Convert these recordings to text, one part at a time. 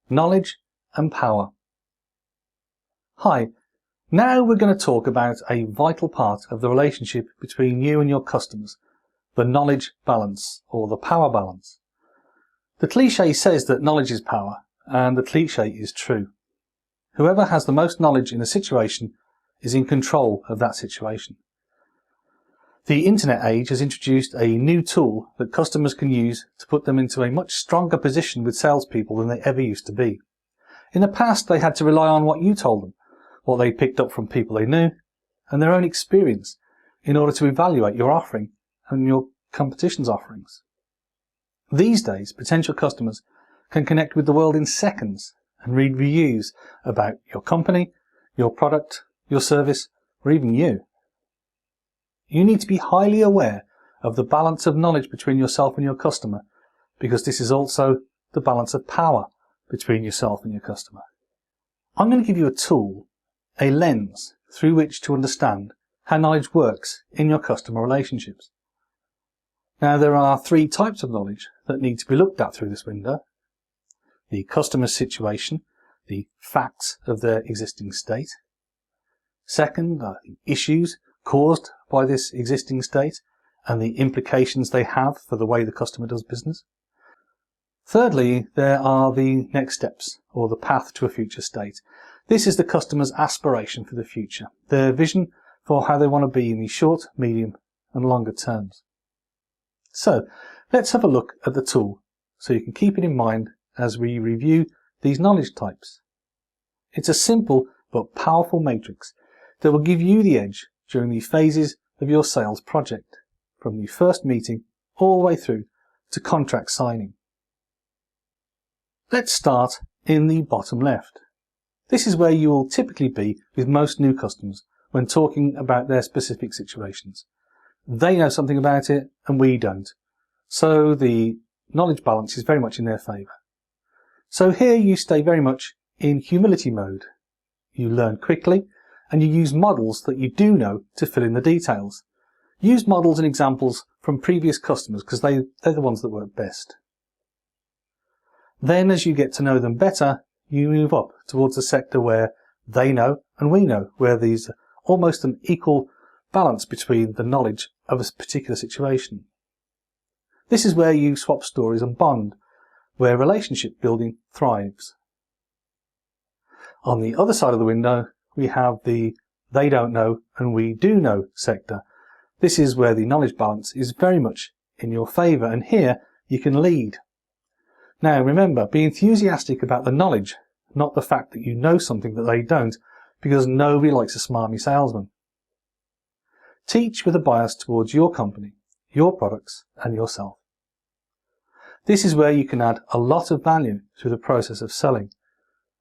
knowledge and power. Hi, now we're going to talk about a vital part of the relationship between you and your customers, the knowledge balance or the power balance. The cliche says that knowledge is power, and the cliche is true. Whoever has the most knowledge in a situation is in control of that situation. The internet age has introduced a new tool that customers can use to put them into a much stronger position with salespeople than they ever used to be. In the past, they had to rely on what you told them, what they picked up from people they knew, and their own experience in order to evaluate your offering and your competition's offerings. These days, potential customers can connect with the world in seconds and read reviews about your company, your product, your service, or even you. You need to be highly aware of the balance of knowledge between yourself and your customer, because this is also the balance of power between yourself and your customer. I'm going to give you a tool, a lens through which to understand how knowledge works in your customer relationships. Now, there are three types of knowledge that need to be looked at through this window: the customer's situation, the facts of their existing state. Second are the issues caused by this existing state and the implications they have for the way the customer does business. Thirdly, there are the next steps, or the path to a future state. This is the customer's aspiration for the future, their vision for how they want to be in the short, medium and longer terms. So let's have a look at the tool so you can keep it in mind as we review these knowledge types. It's a simple but powerful matrix that will give you the edge during the phases of your sales project, from the first meeting all the way through to contract signing. Let's start in the bottom left. This is where you will typically be with most new customers when talking about their specific situations. They know something about it and we don't, so the knowledge balance is very much in their favour. So here you stay very much in humility mode. You learn quickly and you use models that you do know to fill in the details. Use models and examples from previous customers because they're the ones that work best. Then, as you get to know them better, you move up towards a sector where they know and we know, where there's almost an equal balance between the knowledge of a particular situation. This is where you swap stories and bond, where relationship building thrives. On the other side of the window, we have the they don't know and we do know sector. This is where the knowledge balance is very much in your favour, and here you can lead. Now remember, be enthusiastic about the knowledge, not the fact that you know something that they don't, because nobody likes a smarmy salesman. Teach with a bias towards your company, your products and yourself. This is where you can add a lot of value through the process of selling.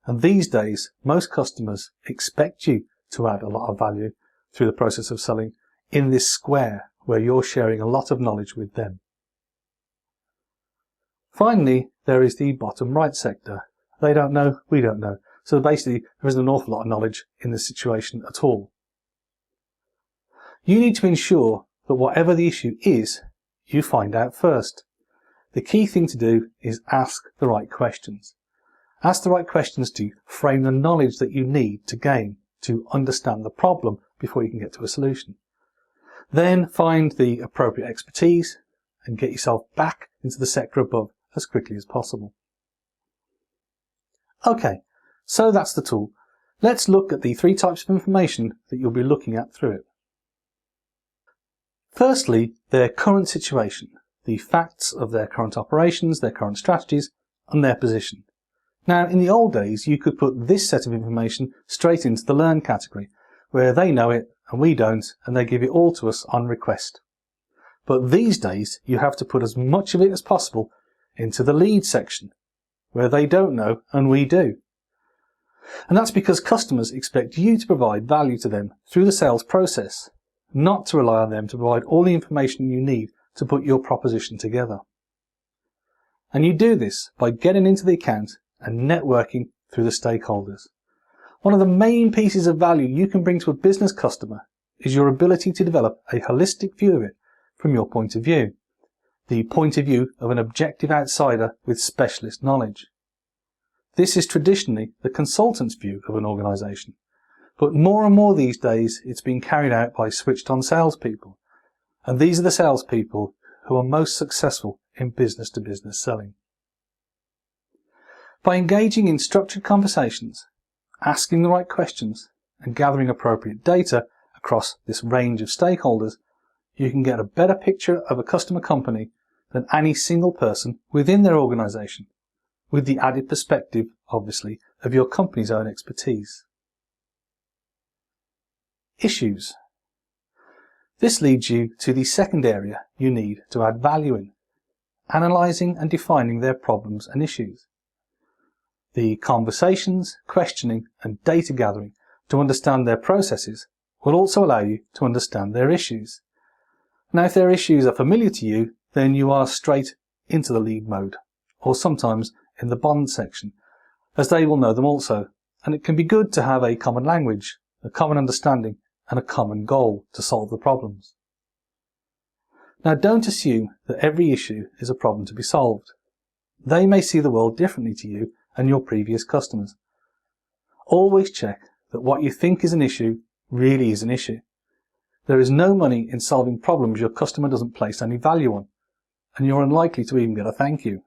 And these days, most customers expect you to add a lot of value through the process of selling in this square where you're sharing a lot of knowledge with them. Finally, there is the bottom right sector. They don't know, we don't know. So basically, there isn't an awful lot of knowledge in this situation at all. You need to ensure that whatever the issue is, you find out first. The key thing to do is ask the right questions. Ask the right questions to frame the knowledge that you need to gain to understand the problem before you can get to a solution. Then find the appropriate expertise and get yourself back into the sector above as quickly as possible. Okay, so that's the tool. Let's look at the three types of information that you'll be looking at through it. Firstly, their current situation, the facts of their current operations, their current strategies, and their position. Now, in the old days, you could put this set of information straight into the learn category, where they know it and we don't, and they give it all to us on request. But these days, you have to put as much of it as possible into the lead section, where they don't know and we do. And that's because customers expect you to provide value to them through the sales process, not to rely on them to provide all the information you need to put your proposition together. And you do this by getting into the account and networking through the stakeholders. One of the main pieces of value you can bring to a business customer is your ability to develop a holistic view of it from your point of view, the point of view of an objective outsider with specialist knowledge. This is traditionally the consultant's view of an organisation, but more and more these days it's being carried out by switched-on salespeople, and these are the salespeople who are most successful in business-to-business selling. By engaging in structured conversations, asking the right questions, and gathering appropriate data across this range of stakeholders, you can get a better picture of a customer company than any single person within their organisation, with the added perspective, obviously, of your company's own expertise. Issues. This leads you to the second area you need to add value in, analysing and defining their problems and issues. The conversations, questioning and data gathering to understand their processes will also allow you to understand their issues. Now, if their issues are familiar to you, then you are straight into the lead mode, or sometimes in the bond section, as they will know them also, and it can be good to have a common language, a common understanding and a common goal to solve the problems. Now, don't assume that every issue is a problem to be solved. They may see the world differently to you and your previous customers. Always check that what you think is an issue really is an issue. There is no money in solving problems your customer doesn't place any value on, and you're unlikely to even get a thank you.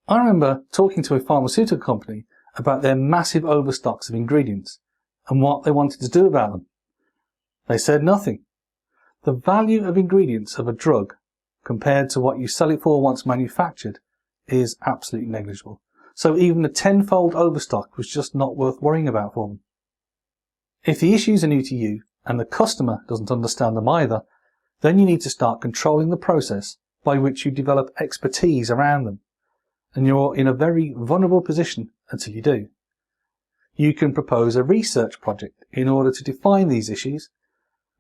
I remember talking to a pharmaceutical company about their massive overstocks of ingredients and what they wanted to do about them. They said nothing. The value of ingredients of a drug compared to what you sell it for once manufactured is absolutely negligible. So even a tenfold overstock was just not worth worrying about for them. If the issues are new to you and the customer doesn't understand them either, then you need to start controlling the process by which you develop expertise around them. And you're in a very vulnerable position until you do. You can propose a research project in order to define these issues,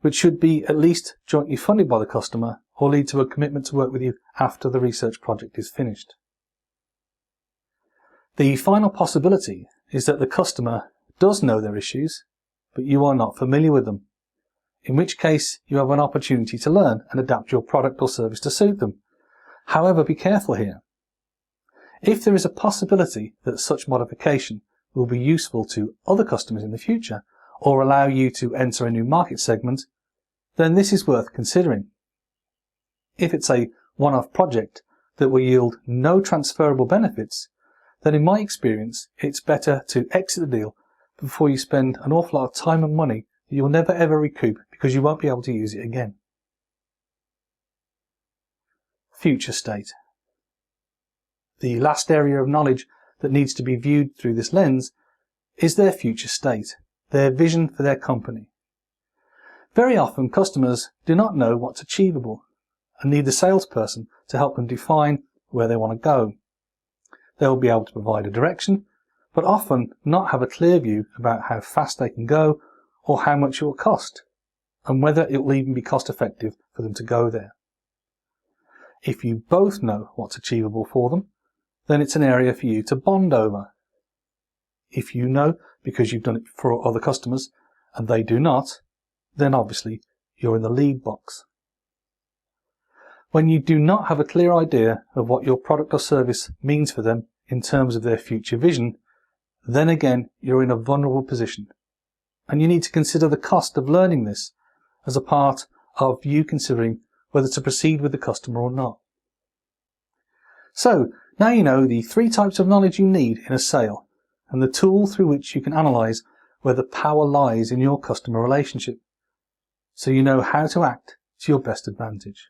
which should be at least jointly funded by the customer or lead to a commitment to work with you after the research project is finished. The final possibility is that the customer does know their issues, but you are not familiar with them, in which case you have an opportunity to learn and adapt your product or service to suit them. However, be careful here. If there is a possibility that such modification will be useful to other customers in the future or allow you to enter a new market segment, then this is worth considering. If it's a one-off project that will yield no transferable benefits, then in my experience it's better to exit the deal before you spend an awful lot of time and money that you'll never ever recoup because you won't be able to use it again. Future state. The last area of knowledge that needs to be viewed through this lens is their future state, their vision for their company. Very often customers do not know what's achievable and need the salesperson to help them define where they want to go. They will be able to provide a direction, but often not have a clear view about how fast they can go or how much it will cost, and whether it will even be cost effective for them to go there. If you both know what's achievable for them, then it's an area for you to bond over. If you know because you've done it for other customers and they do not, then obviously you're in the lead box. When you do not have a clear idea of what your product or service means for them in terms of their future vision, then again you're in a vulnerable position, and you need to consider the cost of learning this as a part of you considering whether to proceed with the customer or not. So, now you know the 3 types of knowledge you need in a sale, and the tool through which you can analyse where the power lies in your customer relationship, so you know how to act to your best advantage.